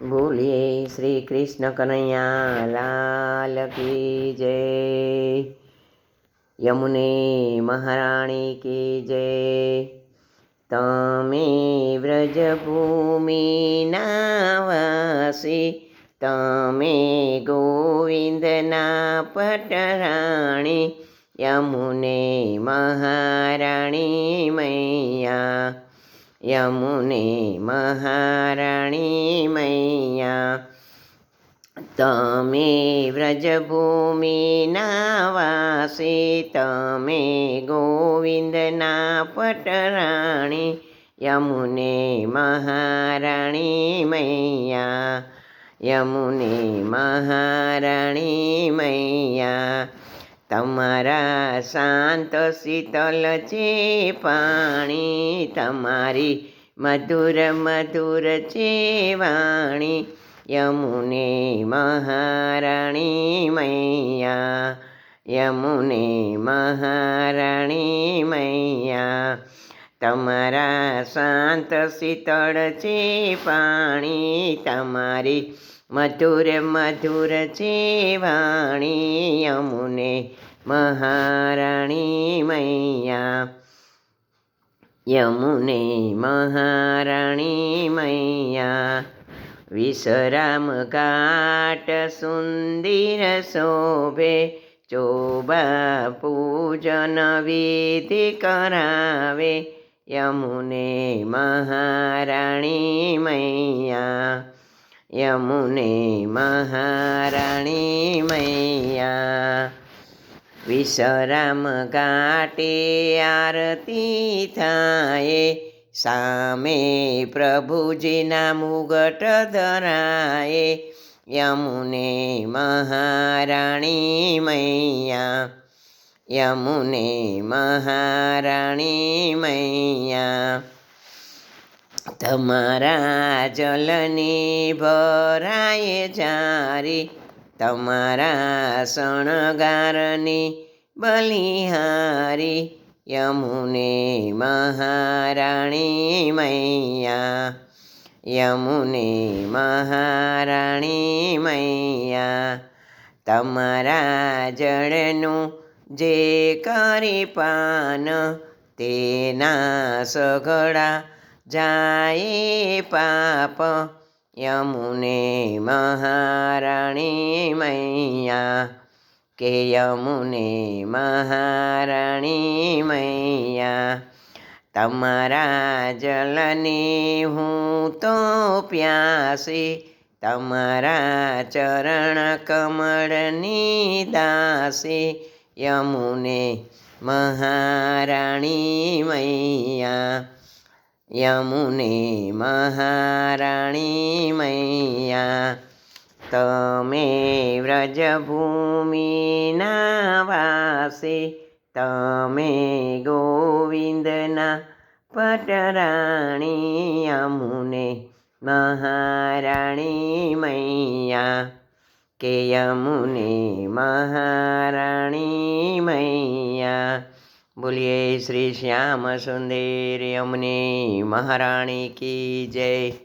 બોલીએ શ્રી કૃષ્ણ કનૈયા લાલ કી જય। યમુને મહારાણી કી જય। તમે વ્રજભૂમિના વાસી, તમે ગોવિંદના પટરાણી, યમુને મહારાણી મૈયા, યમુને મહારાણી મૈયા। તમે વ્રજભૂમિના વાસી, તમે ગોવિંદના પટરાણી, યમુને મહારાણી મૈયા, યમુને મહારાણી મૈયા। તમારા શાંત શીતલ છે પાણી, તમારી મધુર મધુર છે વાણી, યમુને મહારાણી મૈયા, યમુને મહારાણી મૈયા। તમારા શાંત શીતળ છે પાણી, તમારી મધુર મધુર છે વાણી, યમુને મહારાણી મૈયા, યમુને મહારાણી મૈયા। વિશ્રામ ઘાટ સુંદર શોભે, ચોબા પૂજન વિધિ કરાવે, યમુને મહારાણી મૈયા, યમુને મહારાણી મૈયા। વિશ્રામ ઘાટે આરતી થાય, સામે પ્રભુજીના મુગટ ધરાય, યમુને મહારાણી મૈયા, યમુને મહારાણી મૈયા। તમારા જલની ભરાય જારી, તમારા શણગારની બલિહારી, યમુને મહારાણી મૈયા, યમુને મહારાણી મૈયા। તમારા જળનું જે કરી પાન, તેના સઘળા જાય પાપ, યમુને મહારાણી મૈયા, કે યમુને મહારાણી મૈયા। તમારા જલની હું તો પ્યાસી, તમારા ચરણ કમળની દાસી, યમુને મહારાણી મૈયા, યમુને મહારાણી મૈયા। તમે વ્રજભૂમિના વાસી, તમે ગોવિંદના પટરાણી, યમુને મહારાણી મૈયા, કે યમુને મહારાણી મૈયા। બોલીએ શ્રી શ્યામ સુંદર યમુને મહારાણી કી જય।